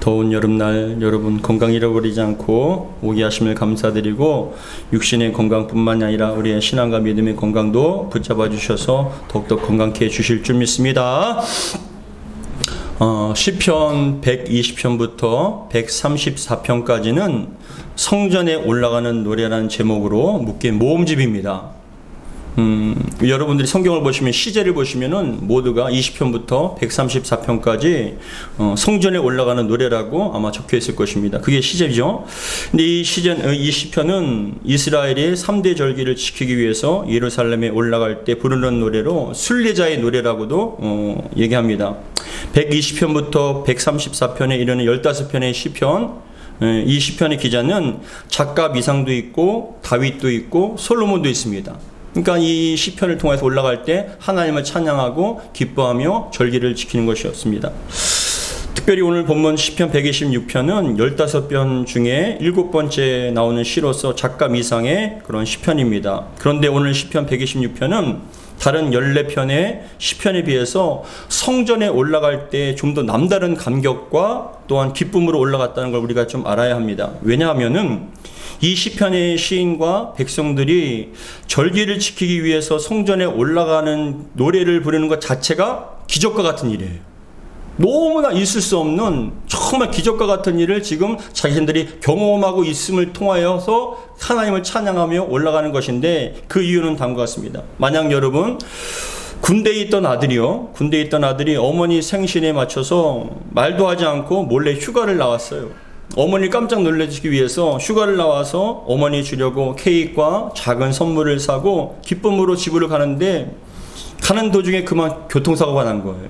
더운 여름날 여러분 건강 잃어버리지 않고 오게 하심을 감사드리고 육신의 건강뿐만이 아니라 우리의 신앙과 믿음의 건강도 붙잡아 주셔서 더욱더 건강케 해주실 줄 믿습니다. 시편 120편부터 134편까지는 성전에 올라가는 노래라는 제목으로 묶인 모음집입니다. 여러분들이 성경을 보시면 시제를 보시면은 모두가 20편부터 134편까지 성전에 올라가는 노래라고 아마 적혀 있을 것입니다. 그게 시제죠. 근데 이 시편은 이스라엘이 3대 절기를 지키기 위해서 예루살렘에 올라갈 때 부르는 노래로 순례자의 노래라고도 얘기합니다. 120편부터 134편에 이르는 15편의 시편, 이 시편의 기자는 작가 미상도 있고 다윗도 있고 솔로몬도 있습니다. 그러니까 이 시편을 통해서 올라갈 때 하나님을 찬양하고 기뻐하며 절기를 지키는 것이었습니다. 특별히 오늘 본문 시편 126편은 15편 중에 7번째 나오는 시로서 작가 미상의 그런 시편입니다. 그런데 오늘 시편 126편은 다른 14편의 시편에 비해서 성전에 올라갈 때 좀 더 남다른 감격과 또한 기쁨으로 올라갔다는 걸 우리가 좀 알아야 합니다. 왜냐하면은 이 시편의 시인과 백성들이 절기를 지키기 위해서 성전에 올라가는 노래를 부르는 것 자체가 기적과 같은 일이에요. 너무나 있을 수 없는 정말 기적과 같은 일을 지금 자신들이 경험하고 있음을 통하여서 하나님을 찬양하며 올라가는 것인데 그 이유는 다음과 같습니다. 만약 여러분 군대에 있던 아들이 어머니 생신에 맞춰서 말도 하지 않고 몰래 휴가를 나왔어요. 어머니를 깜짝 놀라주기 위해서 휴가를 나와서 어머니 주려고 케이크와 작은 선물을 사고 기쁨으로 집으로 가는데 가는 도중에 그만 교통사고가 난 거예요.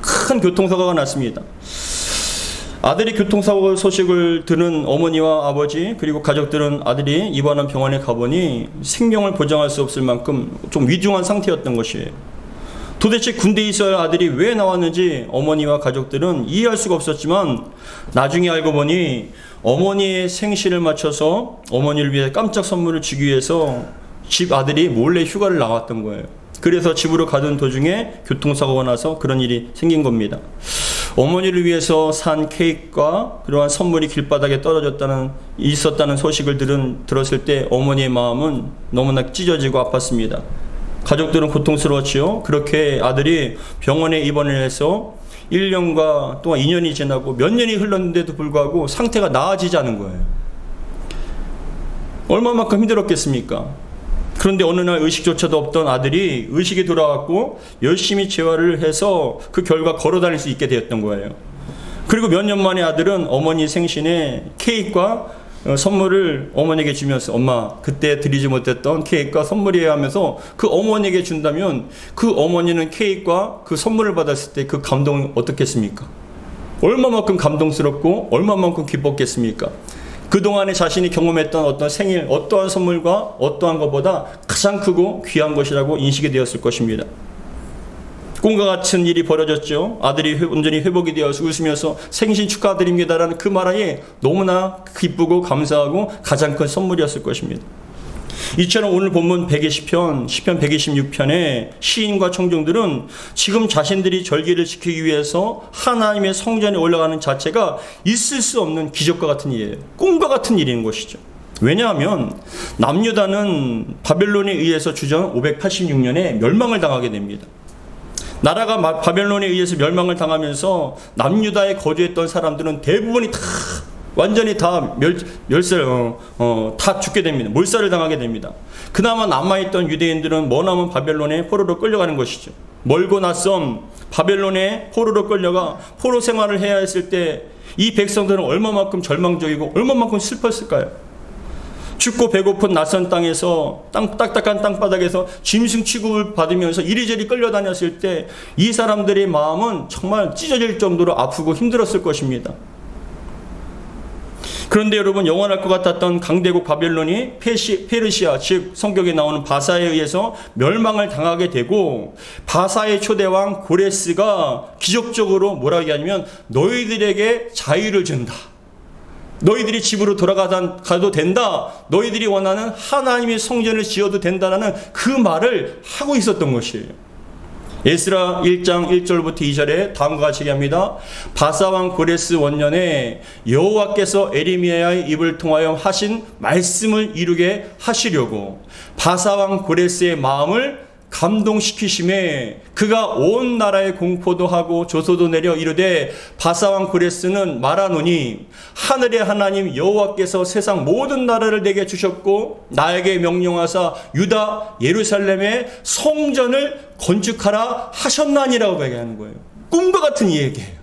큰 교통사고가 났습니다. 아들이 교통사고 소식을 들은 어머니와 아버지 그리고 가족들은 아들이 입원한 병원에 가보니 생명을 보장할 수 없을 만큼 좀 위중한 상태였던 것이에요. 도대체 군대에 있어야 할 아들이 왜 나왔는지 어머니와 가족들은 이해할 수가 없었지만 나중에 알고 보니 어머니의 생신을 맞춰서 어머니를 위해 깜짝 선물을 주기 위해서 집 아들이 몰래 휴가를 나왔던 거예요. 그래서 집으로 가던 도중에 교통사고가 나서 그런 일이 생긴 겁니다. 어머니를 위해서 산 케이크와 그러한 선물이 길바닥에 있었다는 소식을 들었을 때 어머니의 마음은 너무나 찢어지고 아팠습니다. 가족들은 고통스러웠지요. 그렇게 아들이 병원에 입원을 해서 1년과 또한 2년이 지나고 몇 년이 흘렀는데도 불구하고 상태가 나아지지 않은 거예요. 얼마만큼 힘들었겠습니까? 그런데 어느 날 의식조차도 없던 아들이 의식이 돌아왔고 열심히 재활을 해서 그 결과 걸어 다닐 수 있게 되었던 거예요. 그리고 몇 년 만에 아들은 어머니 생신에 케이크와 선물을 어머니에게 주면서 엄마 그때 드리지 못했던 케이크와 선물이에요 하면서 그 어머니에게 준다면 그 어머니는 케이크와 그 선물을 받았을 때 그 감동은 어떻겠습니까? 얼마만큼 감동스럽고 얼마만큼 기뻤겠습니까? 그동안에 자신이 경험했던 어떤 생일 어떠한 선물과 어떠한 것보다 가장 크고 귀한 것이라고 인식이 되었을 것입니다. 꿈과 같은 일이 벌어졌죠. 아들이 온전히 회복이 되어서 웃으면서 생신 축하드립니다라는 그 말이 너무나 기쁘고 감사하고 가장 큰 선물이었을 것입니다. 이처럼 오늘 본문 120편, 시편 126편의 시인과 청중들은 지금 자신들이 절기를 지키기 위해서 하나님의 성전에 올라가는 자체가 있을 수 없는 기적과 같은 일이에요. 꿈과 같은 일인 것이죠. 왜냐하면 남유다는 바벨론에 의해서 주전 586년에 멸망을 당하게 됩니다. 나라가 바벨론에 의해서 멸망을 당하면서 남유다에 거주했던 사람들은 대부분이 다 완전히 다 다 죽게 됩니다. 몰살을 당하게 됩니다. 그나마 남아있던 유대인들은 머나먼 바벨론에 포로로 끌려가는 것이죠. 멀고 낯선 바벨론에 포로로 끌려가 포로 생활을 해야 했을 때 이 백성들은 얼마만큼 절망적이고 얼마만큼 슬펐을까요? 춥고 배고픈 낯선 땅에서 딱딱한 땅바닥에서 짐승 취급을 받으면서 이리저리 끌려다녔을 때 이 사람들의 마음은 정말 찢어질 정도로 아프고 힘들었을 것입니다. 그런데 여러분 영원할 것 같았던 강대국 바벨론이 페르시아 즉 성경에 나오는 바사에 의해서 멸망을 당하게 되고 바사의 초대왕 고레스가 기적적으로 뭐라고 얘기하냐면 너희들에게 자유를 준다. 너희들이 집으로 돌아가도 된다. 너희들이 원하는 하나님의 성전을 지어도 된다라는 그 말을 하고 있었던 것이에요. 에스라 1장 1절부터 2절에 다음과 같이 얘기합니다. 바사왕 고레스 원년에 여호와께서 에레미야의 입을 통하여 하신 말씀을 이루게 하시려고 바사왕 고레스의 마음을 감동시키심에 그가 온 나라에 공포도 하고 조소도 내려 이르되 바사왕 고레스는 말하노니 하늘의 하나님 여호와께서 세상 모든 나라를 내게 주셨고 나에게 명령하사 유다 예루살렘의 성전을 건축하라 하셨나니라고 얘기하는 거예요. 꿈과 같은 이 얘기예요.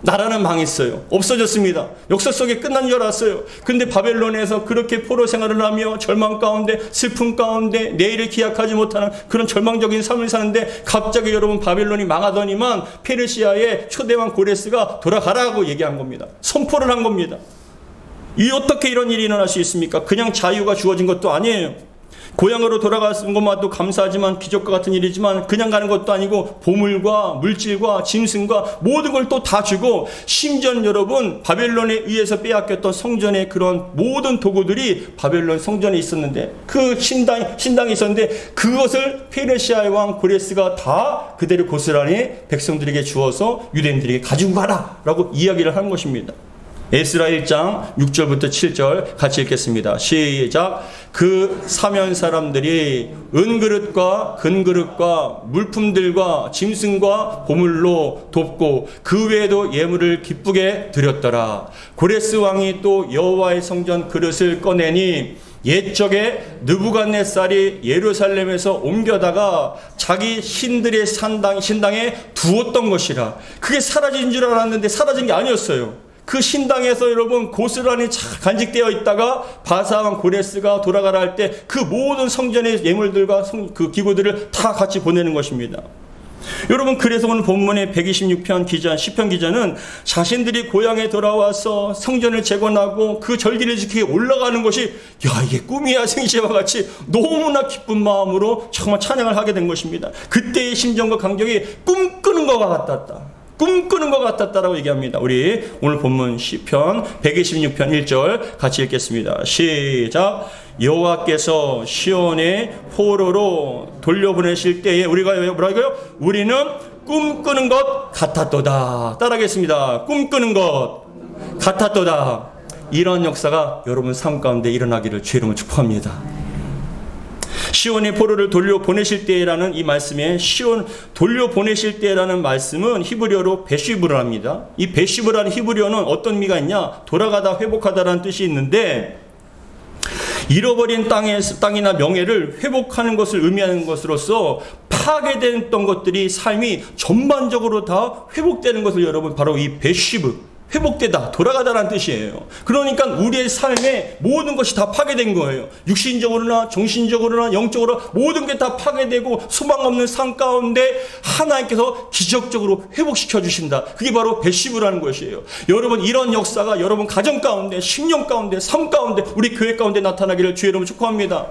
나라는 망했어요. 없어졌습니다. 역사 속에 끝난 줄 알았어요. 근데 바벨론에서 그렇게 포로 생활을 하며 절망 가운데 슬픔 가운데 내일을 기약하지 못하는 그런 절망적인 삶을 사는데 갑자기 여러분 바벨론이 망하더니만 페르시아의 초대왕 고레스가 돌아가라고 얘기한 겁니다. 선포를 한 겁니다. 어떻게 이런 일이 일어날 수 있습니까? 그냥 자유가 주어진 것도 아니에요. 고향으로 돌아가는 것만도 감사하지만 기적과 같은 일이지만 그냥 가는 것도 아니고 보물과 물질과 짐승과 모든 걸 또 다 주고 심지어 여러분 바벨론에 의해서 빼앗겼던 성전의 그런 모든 도구들이 바벨론 성전에 있었는데 그 신당이 있었는데 그것을 페르시아의 왕 고레스가 다 그대로 고스란히 백성들에게 주어서 유대인들에게 가지고 가라 라고 이야기를 하는 것입니다. 에스라 1장 6절부터 7절 같이 읽겠습니다. 시작. 그 사면 사람들이 은그릇과 금그릇과 물품들과 짐승과 보물로 돕고 그 외에도 예물을 기쁘게 드렸더라. 고레스 왕이 또 여호와의 성전 그릇을 꺼내니 옛적에 느부갓네살이 예루살렘에서 옮겨다가 자기 신들의 신당에 두었던 것이라. 그게 사라진 줄 알았는데 사라진 게 아니었어요. 그 신당에서 여러분 고스란히 간직되어 있다가 바사왕 고레스가 돌아가라 할 때 그 모든 성전의 예물들과 그 기구들을 다 같이 보내는 것입니다. 여러분 그래서 오늘 본문의 126편 기자 시편 기자는 자신들이 고향에 돌아와서 성전을 재건하고 그 절기를 지키게 올라가는 것이 이게 꿈이야 생시와 같이 너무나 기쁜 마음으로 정말 찬양을 하게 된 것입니다. 그때의 심정과 감격이 꿈꾸는 것 같았다. 꿈꾸는 것 같았다라고 얘기합니다. 우리 오늘 본문 시편 126편 1절 같이 읽겠습니다. 시작. 여호와께서 시온의 포로로 돌려보내실 때에 우리가 뭐라고요? 우리는 꿈꾸는 것 같았도다. 따라하겠습니다. 꿈꾸는 것 같았도다. 이런 역사가 여러분 삶 가운데 일어나기를 주의 이름으로 축복합니다. 시온의 포로를 돌려보내실 때라는 이 말씀에 시온 돌려보내실 때라는 말씀은 히브리어로 베시브를 합니다. 이 베시브라는 히브리어는 어떤 의미가 있냐? 돌아가다 회복하다라는 뜻이 있는데 잃어버린 땅이나 명예를 회복하는 것을 의미하는 것으로서 파괴됐던 것들이 삶이 전반적으로 다 회복되는 것을 여러분 바로 이 베시브 회복되다, 돌아가다라는 뜻이에요. 그러니까 우리의 삶에 모든 것이 다 파괴된 거예요. 육신적으로나 정신적으로나 영적으로 모든 게 다 파괴되고 소망 없는 삶 가운데 하나님께서 기적적으로 회복시켜 주신다. 그게 바로 베시브라는 것이에요. 여러분 이런 역사가 여러분 가정 가운데, 심령 가운데, 삶 가운데, 우리 교회 가운데 나타나기를 주의 이름으로 축복합니다.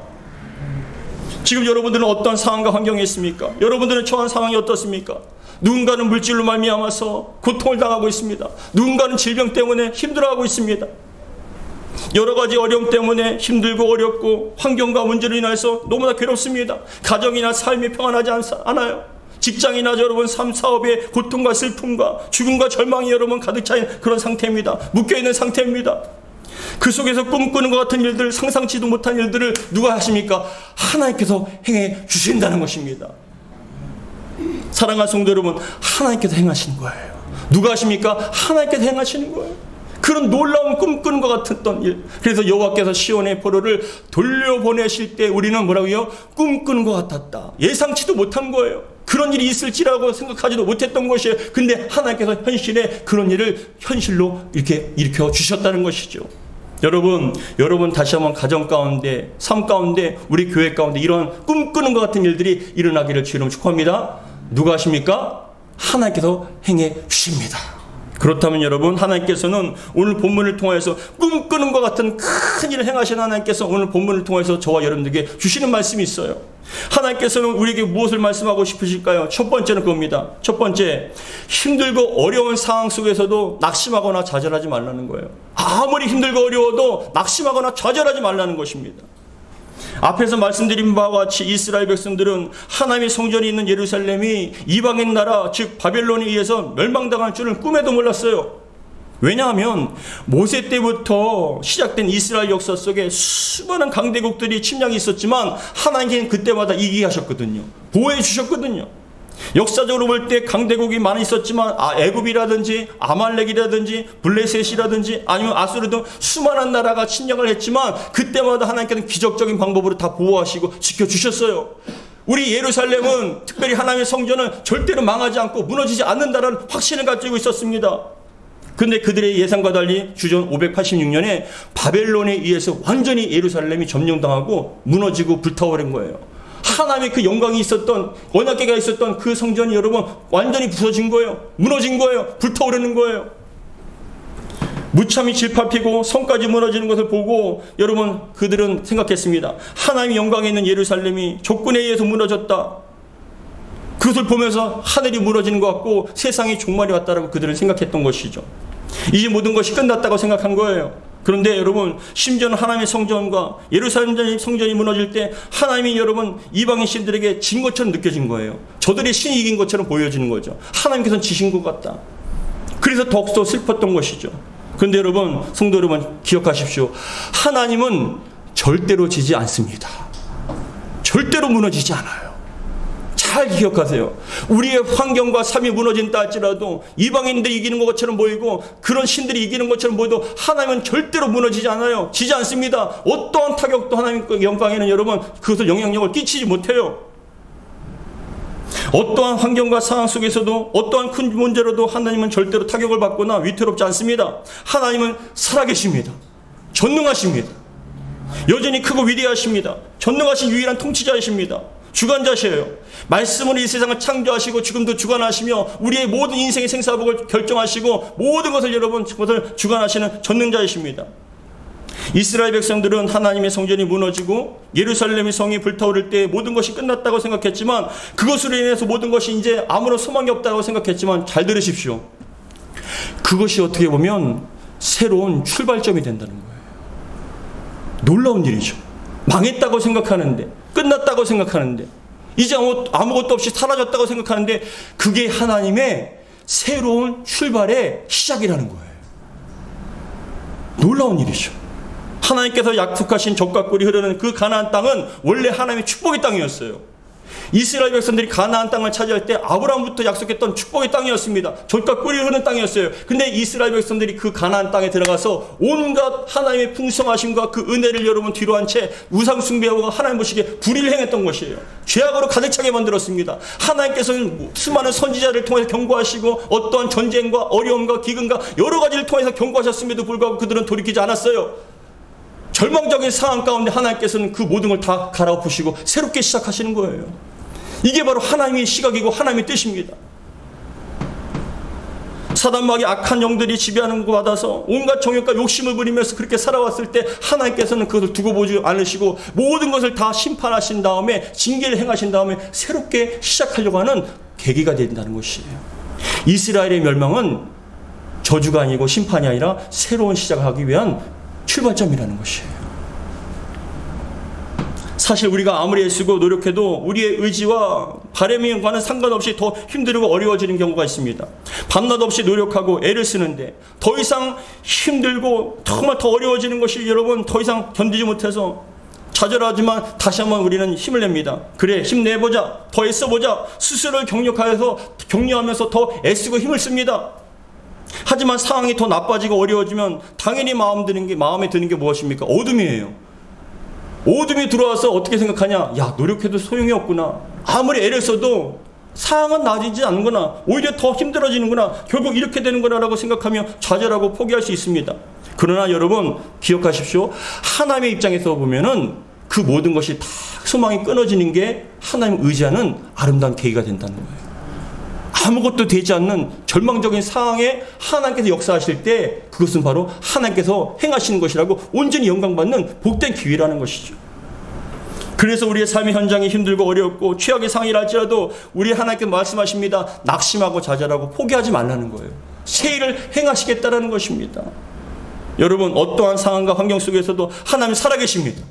지금 여러분들은 어떤 상황과 환경에 있습니까? 여러분들은 처한 상황이 어떻습니까? 누군가는 물질로 말미암아서 고통을 당하고 있습니다. 누군가는 질병 때문에 힘들어하고 있습니다. 여러 가지 어려움 때문에 힘들고 어렵고 환경과 문제로 인해서 너무나 괴롭습니다. 가정이나 삶이 평안하지 않아요. 직장이나 여러분 삶 사업에 고통과 슬픔과 죽음과 절망이 여러분 가득 차인 그런 상태입니다. 묶여있는 상태입니다. 그 속에서 꿈꾸는 것 같은 일들, 상상치도 못한 일들을 누가 하십니까? 하나님께서 행해 주신다는 것입니다. 사랑하는 성도 여러분, 하나님께서 행하시는 거예요. 누가 하십니까? 하나님께서 행하시는 거예요. 그런 놀라운 꿈꾸는 것 같았던 일. 그래서 여호와께서 시온의 포로를 돌려보내실 때 우리는 뭐라고요? 꿈꾸는 것 같았다. 예상치도 못한 거예요. 그런 일이 있을지라고 생각하지도 못했던 것이에요. 근데 하나님께서 현실에 그런 일을 현실로 이렇게 일으켜 주셨다는 것이죠. 여러분 다시 한번 가정 가운데, 삶 가운데, 우리 교회 가운데 이런 꿈꾸는 것 같은 일들이 일어나기를 주님 축복합니다. 누가 하십니까? 하나님께서 행해 주십니다. 그렇다면 여러분 하나님께서는 오늘 본문을 통해서 꿈꾸는 것 같은 큰 일을 행하신 하나님께서 오늘 본문을 통해서 저와 여러분들에게 주시는 말씀이 있어요. 하나님께서는 우리에게 무엇을 말씀하고 싶으실까요? 첫 번째는 그겁니다. 첫 번째, 힘들고 어려운 상황 속에서도 낙심하거나 좌절하지 말라는 거예요. 아무리 힘들고 어려워도 낙심하거나 좌절하지 말라는 것입니다. 앞에서 말씀드린 바와 같이 이스라엘 백성들은 하나님의 성전이 있는 예루살렘이 이방인 나라 즉 바벨론에 의해서 멸망당할 줄은 꿈에도 몰랐어요. 왜냐하면 모세 때부터 시작된 이스라엘 역사 속에 수많은 강대국들이 침략이 있었지만 하나님께는 그때마다 이기게 하셨거든요. 보호해 주셨거든요. 역사적으로 볼 때 강대국이 많이 있었지만 애굽이라든지 아말렉이라든지 블레셋이라든지 아니면 아수르 등 수많은 나라가 침략을 했지만 그때마다 하나님께서는 기적적인 방법으로 다 보호하시고 지켜주셨어요. 우리 예루살렘은 특별히 하나님의 성전은 절대로 망하지 않고 무너지지 않는다는 확신을 가지고 있었습니다. 그런데 그들의 예상과 달리 주전 586년에 바벨론에 의해서 완전히 예루살렘이 점령당하고 무너지고 불타오른 거예요. 하나님의 그 영광이 있었던 언약궤가 있었던 그 성전이 여러분 완전히 부서진 거예요. 무너진 거예요. 불타오르는 거예요. 무참히 질파피고 성까지 무너지는 것을 보고 여러분 그들은 생각했습니다. 하나님의 영광에 있는 예루살렘이 적군에 의해서 무너졌다. 그것을 보면서 하늘이 무너지는 것 같고 세상에 종말이 왔다라고 그들은 생각했던 것이죠. 이제 모든 것이 끝났다고 생각한 거예요. 그런데 여러분 심지어는 하나님의 성전과 예루살렘 성전이 무너질 때 하나님이 여러분 이방인 신들에게 진 것처럼 느껴진 거예요. 저들의 신이 이긴 것처럼 보여지는 거죠. 하나님께서는 지신 것 같다. 그래서 더욱더 슬펐던 것이죠. 그런데 여러분 성도 여러분 기억하십시오. 하나님은 절대로 지지 않습니다. 절대로 무너지지 않아요. 잘 기억하세요. 우리의 환경과 삶이 무너진다 할지라도 이방인들이 이기는 것처럼 보이고 그런 신들이 이기는 것처럼 보여도 하나님은 절대로 무너지지 않아요. 지지 않습니다. 어떠한 타격도 하나님의 영광에는 여러분 그것을 영향력을 끼치지 못해요. 어떠한 환경과 상황 속에서도 어떠한 큰 문제로도 하나님은 절대로 타격을 받거나 위태롭지 않습니다. 하나님은 살아계십니다. 전능하십니다. 여전히 크고 위대하십니다. 전능하신 유일한 통치자이십니다. 주관자시에요. 말씀으로 이 세상을 창조하시고 지금도 주관하시며 우리의 모든 인생의 생사복을 결정하시고 모든 것을 여러분 그것을 주관하시는 전능자이십니다. 이스라엘 백성들은 하나님의 성전이 무너지고 예루살렘의 성이 불타오를 때 모든 것이 끝났다고 생각했지만 그것으로 인해서 모든 것이 이제 아무런 소망이 없다고 생각했지만 잘 들으십시오. 그것이 어떻게 보면 새로운 출발점이 된다는 거예요. 놀라운 일이죠. 망했다고 생각하는데 끝났다고 생각하는데 이제 아무것도 없이 사라졌다고 생각하는데 그게 하나님의 새로운 출발의 시작이라는 거예요. 놀라운 일이죠. 하나님께서 약속하신 젖과 꿀이 흐르는 그 가나안 땅은 원래 하나님의 축복의 땅이었어요. 이스라엘 백성들이 가나안 땅을 차지할 때 아브라함부터 약속했던 축복의 땅이었습니다. 젖과 꿀이 흐르는 땅이었어요. 근데 이스라엘 백성들이 그 가나안 땅에 들어가서 온갖 하나님의 풍성하심과 그 은혜를 여러분 뒤로 한 채 우상 숭배하고 하나님 보시기에 불의를 행했던 것이에요. 죄악으로 가득 차게 만들었습니다. 하나님께서는 수많은 선지자를 통해서 경고하시고 어떠한 전쟁과 어려움과 기근과 여러 가지를 통해서 경고하셨음에도 불구하고 그들은 돌이키지 않았어요. 절망적인 상황 가운데 하나님께서는 그 모든 걸 다 갈아엎으시고 새롭게 시작하시는 거예요. 이게 바로 하나님의 시각이고 하나님의 뜻입니다. 사단마귀 악한 영들이 지배하는 것 받아서 온갖 정욕과 욕심을 부리면서 그렇게 살아왔을 때 하나님께서는 그것을 두고 보지 않으시고 모든 것을 다 심판하신 다음에 징계를 행하신 다음에 새롭게 시작하려고 하는 계기가 된다는 것이에요. 이스라엘의 멸망은 저주가 아니고 심판이 아니라 새로운 시작을 하기 위한 출발점이라는 것이에요. 사실 우리가 아무리 애쓰고 노력해도 우리의 의지와 바람과는 상관없이 더 힘들고 어려워지는 경우가 있습니다. 밤낮 없이 노력하고 애를 쓰는데 더 이상 힘들고 정말 더 어려워지는 것이 여러분 더 이상 견디지 못해서 좌절하지만 다시 한번 우리는 힘을 냅니다. 그래 힘내보자. 더 애써보자. 스스로를 격려하면서 더 애쓰고 힘을 씁니다. 하지만 상황이 더 나빠지고 어려워지면 당연히 마음에 드는 게 무엇입니까? 어둠이에요. 어둠이 들어와서 어떻게 생각하냐? 야, 노력해도 소용이 없구나. 아무리 애를 써도 상황은 나아지지 않는구나. 오히려 더 힘들어지는구나. 결국 이렇게 되는구나 라고 생각하며 좌절하고 포기할 수 있습니다. 그러나 여러분 기억하십시오. 하나님의 입장에서 보면은 그 모든 것이 다 소망이 끊어지는 게 하나님을 의지하는 아름다운 계기가 된다는 거예요. 아무것도 되지 않는 절망적인 상황에 하나님께서 역사하실 때 그것은 바로 하나님께서 행하시는 것이라고 온전히 영광받는 복된 기회라는 것이죠. 그래서 우리의 삶의 현장이 힘들고 어렵고 최악의 상황이라 할지라도 우리 하나님께서 말씀하십니다. 낙심하고 좌절하고 포기하지 말라는 거예요. 새 일을 행하시겠다라는 것입니다. 여러분 어떠한 상황과 환경 속에서도 하나님 살아계십니다.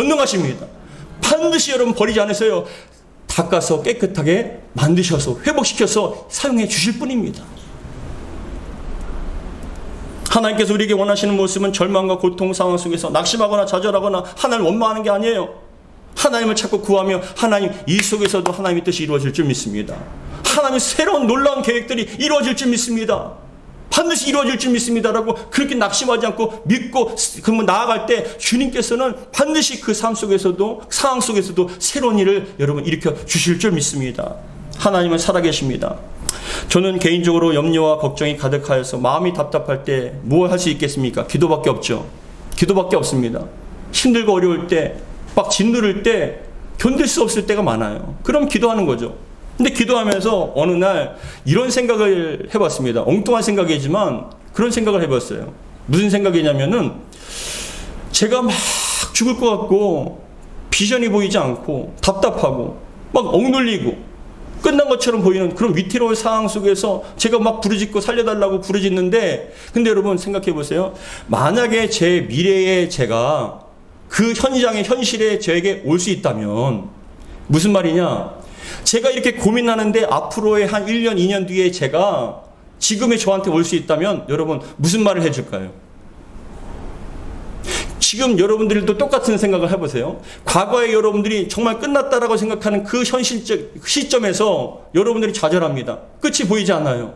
전능하십니다. 반드시 여러분 버리지 않으세요. 닦아서 깨끗하게 만드셔서 회복시켜서 사용해 주실 뿐입니다. 하나님께서 우리에게 원하시는 모습은 절망과 고통 상황 속에서 낙심하거나 좌절하거나 하나님을 원망하는 게 아니에요. 하나님을 찾고 구하며 하나님 이 속에서도 하나님의 뜻이 이루어질 줄 믿습니다. 하나님의 새로운 놀라운 계획들이 이루어질 줄 믿습니다. 반드시 이루어질 줄 믿습니다라고 그렇게 낙심하지 않고 믿고 나아갈 때 주님께서는 반드시 그 삶 속에서도 상황 속에서도 새로운 일을 여러분 일으켜 주실 줄 믿습니다. 하나님은 살아계십니다. 저는 개인적으로 염려와 걱정이 가득하여서 마음이 답답할 때 뭘 할 수 있겠습니까? 기도밖에 없죠. 기도밖에 없습니다. 힘들고 어려울 때, 막 짓누를 때, 견딜 수 없을 때가 많아요. 그럼 기도하는 거죠. 근데 기도하면서 어느 날 이런 생각을 해봤습니다. 엉뚱한 생각이지만 그런 생각을 해봤어요. 무슨 생각이냐면은 제가 막 죽을 것 같고 비전이 보이지 않고 답답하고 막 억눌리고 끝난 것처럼 보이는 그런 위태로운 상황 속에서 제가 막 부르짖고 살려달라고 부르짖는데, 근데 여러분 생각해 보세요. 만약에 제 미래의 제가 그 현장의 현실에 저에게 올 수 있다면 무슨 말이냐? 제가 이렇게 고민하는데 앞으로의 한 1년, 2년 뒤에 제가 지금의 저한테 올 수 있다면 여러분 무슨 말을 해줄까요? 지금 여러분들도 똑같은 생각을 해보세요. 과거에 여러분들이 정말 끝났다라고 생각하는 그 현실적 시점에서 여러분들이 좌절합니다. 끝이 보이지 않아요.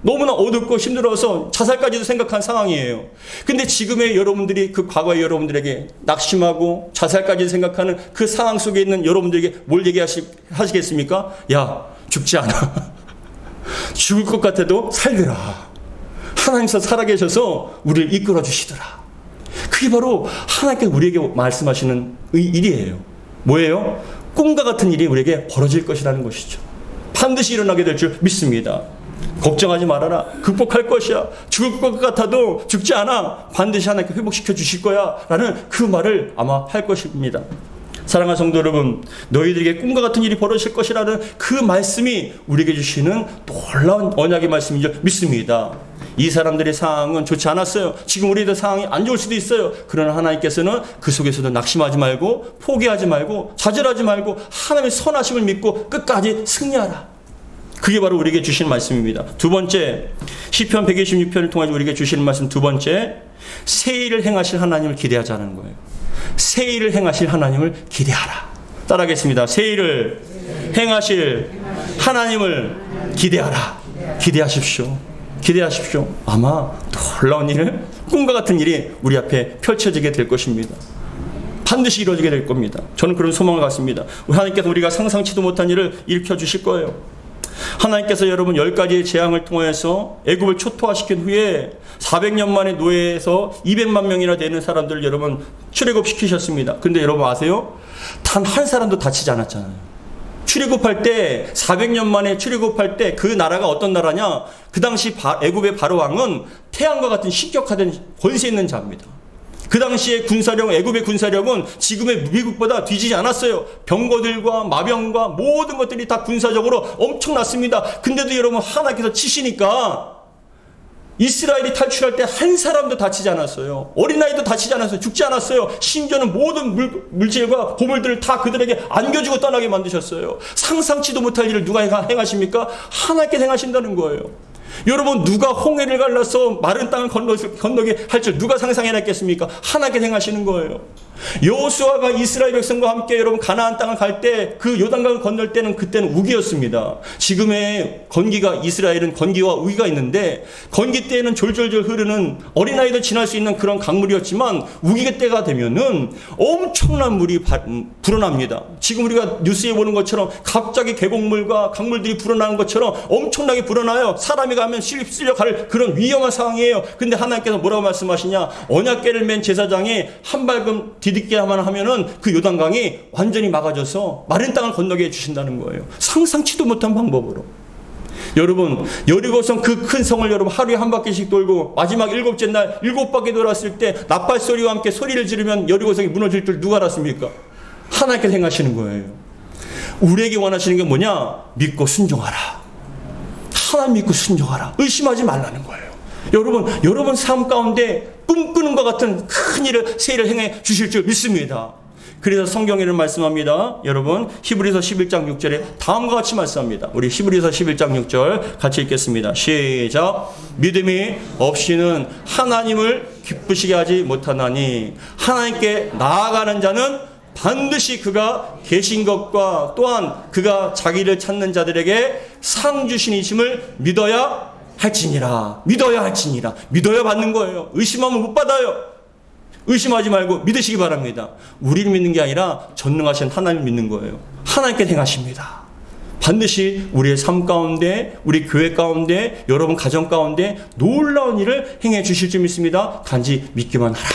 너무나 어둡고 힘들어서 자살까지도 생각한 상황이에요. 근데 지금의 여러분들이 그 과거의 여러분들에게 낙심하고 자살까지 생각하는 그 상황 속에 있는 여러분들에게 뭘 얘기하시겠습니까? 야, 죽지 않아. 죽을 것 같아도 살더라. 하나님께서 살아계셔서 우리를 이끌어 주시더라. 그게 바로 하나님께서 우리에게 말씀하시는 일이에요. 뭐예요? 꿈과 같은 일이 우리에게 벌어질 것이라는 것이죠. 반드시 일어나게 될 줄 믿습니다. 걱정하지 말아라. 극복할 것이야. 죽을 것 같아도 죽지 않아. 반드시 하나님께 회복시켜 주실 거야. 라는 그 말을 아마 할 것입니다. 사랑하는 성도 여러분, 너희들에게 꿈과 같은 일이 벌어질 것이라는 그 말씀이 우리에게 주시는 놀라운 언약의 말씀인 줄 믿습니다. 이 사람들의 상황은 좋지 않았어요. 지금 우리들 상황이 안 좋을 수도 있어요. 그러나 하나님께서는 그 속에서도 낙심하지 말고 포기하지 말고 좌절하지 말고 하나님의 선하심을 믿고 끝까지 승리하라. 그게 바로 우리에게 주시는 말씀입니다. 두 번째, 시편 126편을 통해 우리에게 주시는 말씀 두 번째, 새 일을 행하실 하나님을 기대하자는 거예요. 새 일을 행하실 하나님을 기대하라. 따라하겠습니다. 새 일을 행하실 하나님을 기대하라. 기대하십시오. 기대하십시오. 아마 놀라운 일을, 꿈과 같은 일이 우리 앞에 펼쳐지게 될 것입니다. 반드시 이루어지게 될 겁니다. 저는 그런 소망을 갖습니다. 하나님께서 우리가 상상치도 못한 일을 일으켜 주실 거예요. 하나님께서 여러분 10가지의 재앙을 통해서 애굽을 초토화시킨 후에 400년 만에 노예에서 200만 명이나 되는 사람들을 여러분 출애굽시키셨습니다. 근데 여러분 아세요? 단 한 사람도 다치지 않았잖아요. 출애굽할 때 400년 만에 출애굽할 때 그 나라가 어떤 나라냐? 그 당시 애굽의 바로 왕은 태양과 같은 신격화된 권세 있는 자입니다. 그 당시에 군사력, 애굽의 군사력은 지금의 미국보다 뒤지지 않았어요. 병거들과 마병과 모든 것들이 다 군사적으로 엄청났습니다. 근데도 여러분 하나님께서 치시니까 이스라엘이 탈출할 때 한 사람도 다치지 않았어요. 어린아이도 다치지 않았어요. 죽지 않았어요. 심지어는 모든 물질과 보물들을 다 그들에게 안겨주고 떠나게 만드셨어요. 상상치도 못할 일을 누가 행하십니까? 하나님께 행하신다는 거예요. 여러분 누가 홍해를 갈라서 마른 땅을 건너게 할 줄 누가 상상해냈겠습니까? 하나님께 행하시는 거예요. 여호수아가 이스라엘 백성과 함께 여러분 가나안 땅을 갈 때 그 요단강을 건널 때는 그때는 우기였습니다. 지금의 건기가 이스라엘은 건기와 우기가 있는데 건기 때에는 졸졸졸 흐르는 어린아이도 지날 수 있는 그런 강물이었지만 우기 때가 되면은 엄청난 물이 불어납니다. 지금 우리가 뉴스에 보는 것처럼 갑자기 계곡물과 강물들이 불어나는 것처럼 엄청나게 불어나요. 사람이 가면 쓸려갈 그런 위험한 상황이에요. 근데 하나님께서 뭐라고 말씀하시냐? 언약궤를 맨 제사장이 한 발금 디딛게만 하면은 그 요단강이 완전히 막아져서 마른 땅을 건너게 해주신다는 거예요. 상상치도 못한 방법으로. 여러분 여리고성 그 큰 성을 여러분 하루에 한 바퀴씩 돌고 마지막 7째 날 7바퀴 돌았을 때 나팔 소리와 함께 소리를 지르면 여리고성이 무너질 줄 누가 알았습니까? 하나님께서 행하시는 거예요. 우리에게 원하시는 게 뭐냐? 믿고 순종하라. 하나님 믿고 순종하라. 의심하지 말라는 거예요. 여러분 삶 가운데 꿈꾸는 것 같은 큰 일을 새 일을 행해 주실 줄 믿습니다. 그래서 성경에 이런 말씀합니다. 여러분 히브리서 11장 6절에 다음과 같이 말씀합니다. 우리 히브리서 11장 6절 같이 읽겠습니다. 시작. 믿음이 없이는 하나님을 기쁘시게 하지 못하나니 하나님께 나아가는 자는 반드시 그가 계신 것과 또한 그가 자기를 찾는 자들에게 상 주시니심을 믿어야 할지니라. 믿어야 할지니라. 믿어야 받는 거예요. 의심하면 못 받아요. 의심하지 말고 믿으시기 바랍니다. 우리를 믿는 게 아니라 전능하신 하나님을 믿는 거예요. 하나님께 행하십니다. 반드시 우리의 삶 가운데, 우리 교회 가운데, 여러분 가정 가운데 놀라운 일을 행해 주실 줄 믿습니다. 단지 믿기만 하라.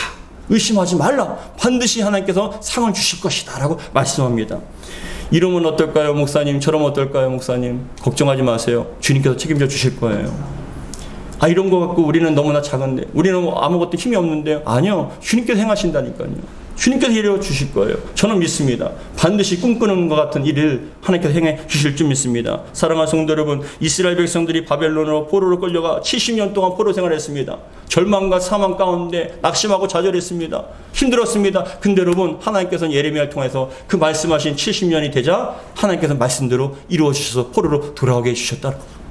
의심하지 말라. 반드시 하나님께서 상을 주실 것이다 라고 말씀합니다. 이러면 어떨까요 목사님? 저러면 어떨까요 목사님? 걱정하지 마세요. 주님께서 책임져 주실 거예요. 아, 이런 거 갖고 우리는 너무나 작은데, 우리는 아무것도 힘이 없는데요. 아니요, 주님께서 행하신다니까요. 주님께서 이루어 주실 거예요. 저는 믿습니다. 반드시 꿈꾸는 것 같은 일을 하나님께서 행해 주실 줄 믿습니다. 사랑하는 성도 여러분, 이스라엘 백성들이 바벨론으로 포로로 끌려가 70년 동안 포로 생활했습니다. 절망과 사망 가운데 낙심하고 좌절했습니다. 힘들었습니다. 근데 여러분, 하나님께서는 예레미야를 통해서 그 말씀하신 70년이 되자 하나님께서 말씀대로 이루어 주셔서 포로로 돌아오게 해주셨다고.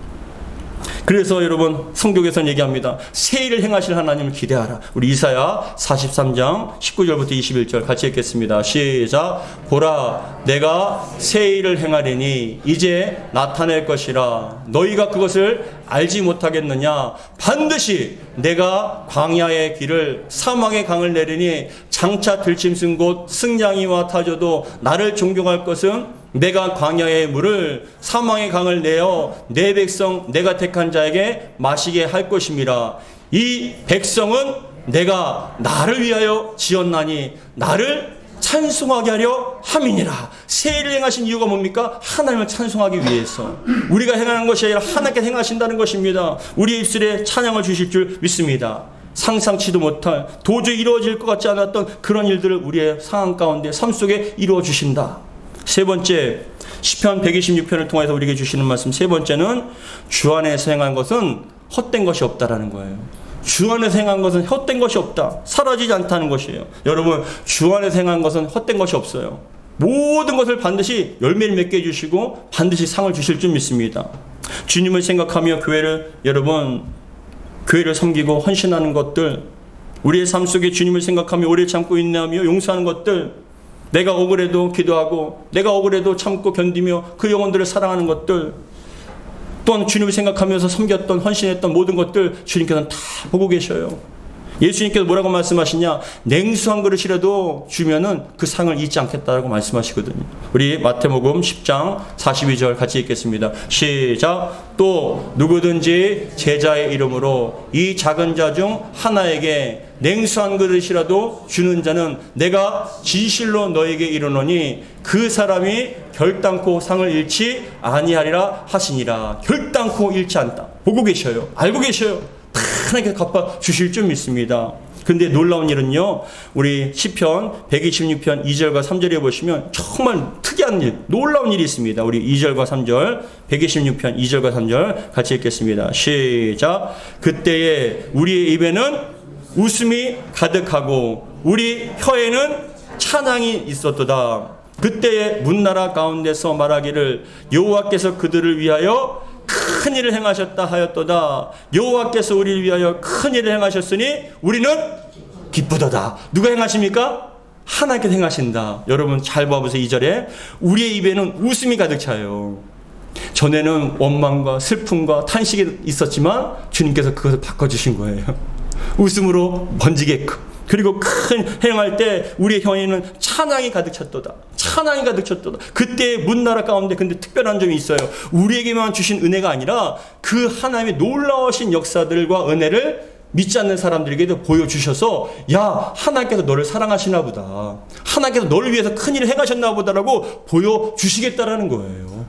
그래서 여러분 성경에서는 얘기합니다. 새 일을 행하실 하나님을 기대하라. 우리 이사야 43장 19절부터 21절 같이 읽겠습니다. 시작. 보라, 내가 새 일을 행하리니 이제 나타낼 것이라. 너희가 그것을 알지 못하겠느냐. 반드시 내가 광야의 길을 사막의 강을 내리니 장차 들짐승 곧 승냥이와 타조도 나를 존경할 것은 내가 광야의 물을 사망의 강을 내어 내 백성 내가 택한 자에게 마시게 할 것임이라. 이 백성은 내가 나를 위하여 지었나니 나를 찬송하게 하려 함이니라. 새 일을 행하신 이유가 뭡니까? 하나님을 찬송하기 위해서. 우리가 행하는 것이 아니라 하나님께서 행하신다는 것입니다. 우리의 입술에 찬양을 주실 줄 믿습니다. 상상치도 못할, 도저히 이루어질 것 같지 않았던 그런 일들을 우리의 상황 가운데 삶 속에 이루어 주신다. 세 번째, 시편 126편을 통해서 우리에게 주시는 말씀 세 번째는 주 안에서 행한 것은 헛된 것이 없다라는 거예요. 주 안에서 행한 것은 헛된 것이 없다. 사라지지 않다는 것이에요. 여러분, 주 안에서 행한 것은 헛된 것이 없어요. 모든 것을 반드시 열매를 맺게 해주시고 반드시 상을 주실 줄 믿습니다. 주님을 생각하며 교회를 섬기고 헌신하는 것들, 우리의 삶 속에 주님을 생각하며 오래 참고 인내하며 용서하는 것들, 내가 억울해도 기도하고 내가 억울해도 참고 견디며 그 영혼들을 사랑하는 것들, 또한 주님을 생각하면서 섬겼던 헌신했던 모든 것들 주님께서는 다 보고 계셔요. 예수님께서 뭐라고 말씀하시냐? 냉수 한 그릇이라도 주면은 그 상을 잊지 않겠다라고 말씀하시거든요. 우리 마태복음 10장 42절 같이 읽겠습니다. 시작. 또 누구든지 제자의 이름으로 이 작은 자 중 하나에게 냉수 한 그릇이라도 주는 자는 내가 진실로 너에게 이르노니 그 사람이 결단코 상을 잃지 아니하리라 하시니라. 결단코 잃지 않다. 보고 계셔요. 알고 계셔요. 다 하나님께서 갚아 주실 줄 믿습니다. 근데 놀라운 일은요, 우리 시편 126편 2절과 3절에 보시면 정말 특이한 일, 놀라운 일이 있습니다. 우리 2절과 3절, 126편 2절과 3절 같이 읽겠습니다. 시작. 그때에 우리의 입에는 웃음이 가득하고 우리 혀에는 찬양이 있었도다. 그때에 문나라 가운데서 말하기를 여호와께서 그들을 위하여 큰 일을 행하셨다 하였도다. 여호와께서 우리를 위하여 큰 일을 행하셨으니 우리는 기쁘도다. 누가 행하십니까? 하나님께서 행하신다. 여러분 잘 봐보세요. 2절에 우리의 입에는 웃음이 가득 차요. 전에는 원망과 슬픔과 탄식이 있었지만 주님께서 그것을 바꿔주신 거예요. 웃음으로 번지게끔. 그리고 큰 행할 때 우리의 혀에는 찬양이 가득 찼도다. 찬양이 가득 찼도다. 그때 문나라 가운데 근데 특별한 점이 있어요. 우리에게만 주신 은혜가 아니라 그 하나님의 놀라우신 역사들과 은혜를 믿지 않는 사람들에게도 보여주셔서 야, 하나님께서 너를 사랑하시나 보다. 하나님께서 너를 위해서 큰 일을 행하셨나 보다라고 보여주시겠다라는 거예요.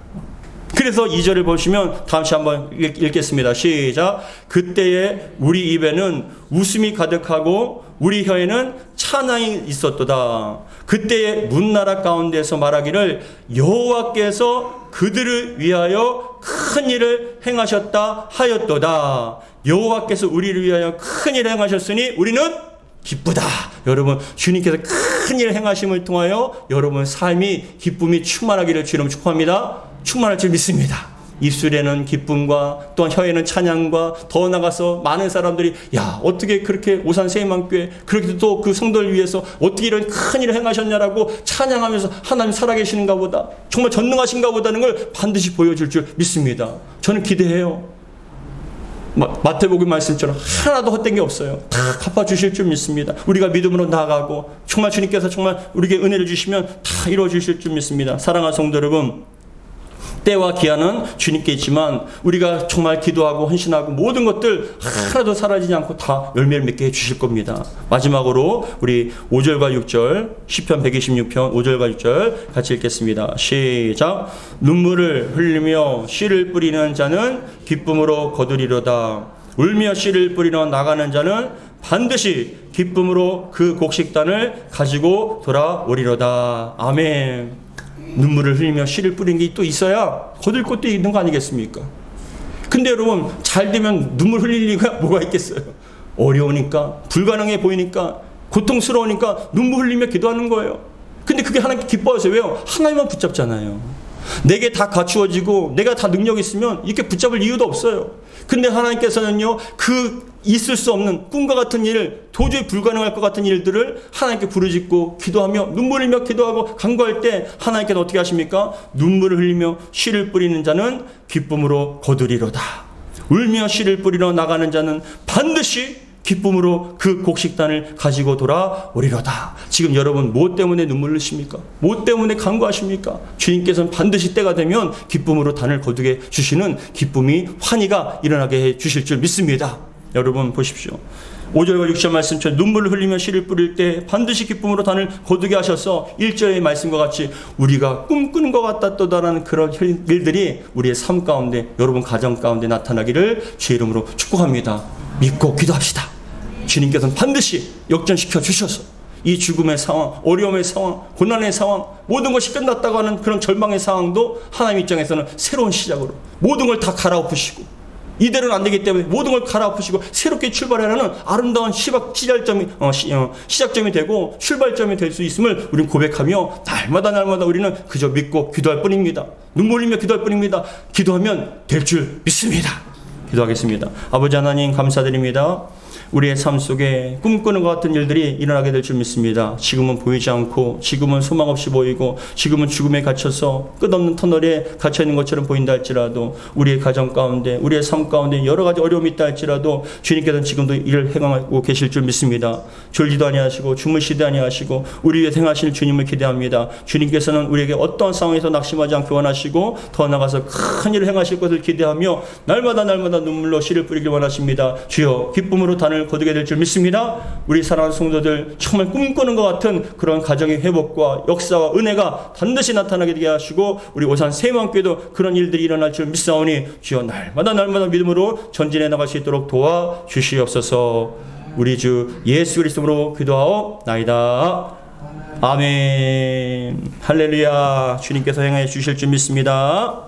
그래서 2절을 보시면 다시 한번 읽겠습니다. 시작. 그때에 우리 입에는 웃음이 가득하고 우리 혀에는 찬양이 있었도다. 그때에 문나라 가운데서 말하기를 여호와께서 그들을 위하여 큰 일을 행하셨다 하였도다. 여호와께서 우리를 위하여 큰 일을 행하셨으니 우리는 기쁘다. 여러분 주님께서 큰 일을 행하심을 통하여 여러분 삶이 기쁨이 충만하기를 주님 축복합니다. 충만할 줄 믿습니다. 입술에는 기쁨과 또한 혀에는 찬양과 더 나가서 많은 사람들이 야 어떻게 그렇게 오산 세임만교회 그렇게 또 그 성도를 위해서 어떻게 이런 큰 일을 행하셨냐라고 찬양하면서 하나님 살아계시는가 보다 정말 전능하신가 보다는 걸 반드시 보여줄 줄 믿습니다. 저는 기대해요. 마태복음 말씀처럼 하나도 헛된 게 없어요. 다 갚아주실 줄 믿습니다. 우리가 믿음으로 나아가고 정말 주님께서 정말 우리에게 은혜를 주시면 다 이루어주실 줄 믿습니다. 사랑하는 성도 여러분, 때와 기한은 주님께 있지만 우리가 정말 기도하고 헌신하고 모든 것들 하나도 사라지지 않고 다 열매를 맺게 해주실 겁니다. 마지막으로 우리 5절과 6절 시편 126편 5절과 6절 같이 읽겠습니다. 시작. 눈물을 흘리며 씨를 뿌리는 자는 기쁨으로 거두리로다. 울며 씨를 뿌리러 나가는 자는 반드시 기쁨으로 그 곡식단을 가지고 돌아오리로다. 아멘. 눈물을 흘리며 씨를 뿌리는 게 또 있어야 거둘 것도 있는 거 아니겠습니까? 근데 여러분 잘 되면 눈물 흘릴 리가 뭐가 있겠어요? 어려우니까 불가능해 보이니까 고통스러우니까 눈물 흘리며 기도하는 거예요. 근데 그게 하나님께 기뻐하세요. 왜요? 하나님만 붙잡잖아요. 내게 다 갖추어지고 내가 다 능력이 있으면 이렇게 붙잡을 이유도 없어요. 근데 하나님께서는요 그 있을 수 없는 꿈과 같은 일, 도저히 불가능할 것 같은 일들을 하나님께 부르짖고 기도하며 눈물 흘리며 기도하고 간구할 때 하나님께서 어떻게 하십니까? 눈물을 흘리며 씨를 뿌리는 자는 기쁨으로 거두리로다. 울며 씨를 뿌리러 나가는 자는 반드시 기쁨으로 그 곡식단을 가지고 돌아오리로다. 지금 여러분 무엇 때문에 눈물 흘리십니까? 무엇 때문에 간구하십니까? 주님께서는 반드시 때가 되면 기쁨으로 단을 거두게 주시는 기쁨이 환희가 일어나게 해 주실 줄 믿습니다. 여러분 보십시오. 5절과 6절 말씀처럼 눈물을 흘리며 씨를 뿌릴 때 반드시 기쁨으로 단을 거두게 하셔서 1절의 말씀과 같이 우리가 꿈꾸는 것 같다라는 그런 일들이 우리의 삶 가운데 여러분 가정 가운데 나타나기를 주의 이름으로 축복합니다. 믿고 기도합시다. 주님께서는 반드시 역전시켜 주셔서 이 죽음의 상황, 어려움의 상황, 고난의 상황 모든 것이 끝났다고 하는 그런 절망의 상황도 하나님 입장에서는 새로운 시작으로 모든 걸 다 갈아엎으시고 이대로는 안 되기 때문에 모든 걸 갈아엎으시고 새롭게 출발하는 아름다운 시작점이 되고 출발점이 될 수 있음을 우리는 고백하며 날마다 우리는 그저 믿고 기도할 뿐입니다. 눈물 흘리며 기도할 뿐입니다. 기도하면 될 줄 믿습니다. 기도하겠습니다. 아버지 하나님 감사드립니다. 우리의 삶 속에 꿈꾸는 것 같은 일들이 일어나게 될 줄 믿습니다. 지금은 보이지 않고 지금은 소망 없이 보이고 지금은 죽음에 갇혀서 끝없는 터널에 갇혀있는 것처럼 보인다 할지라도 우리의 가정 가운데 우리의 삶 가운데 여러 가지 어려움이 있다 할지라도 주님께서는 지금도 일을 행하고 계실 줄 믿습니다. 졸지도 아니하시고 주무시도 아니하시고 우리 위해 행하실 주님을 기대합니다. 주님께서는 우리에게 어떤 상황에서 낙심하지 않게 원하시고 더 나아가서 큰 일을 행하실 것을 기대하며 날마다 눈물로 씨를 뿌리길 원하십니다. 주여 기쁨으로 단을 거두게 될 줄 믿습니다. 우리 사랑하는 성도들 정말 꿈꾸는 것 같은 그런 가정의 회복과 역사와 은혜가 반드시 나타나게 되게 하시고 우리 오산 세임교회도 그런 일들이 일어날 줄 믿사오니 주여 날마다 믿음으로 전진해 나갈 수 있도록 도와주시옵소서. 우리 주 예수 그리스도로 기도하옵나이다. 아멘. 할렐루야. 주님께서 행하여 주실 줄 믿습니다.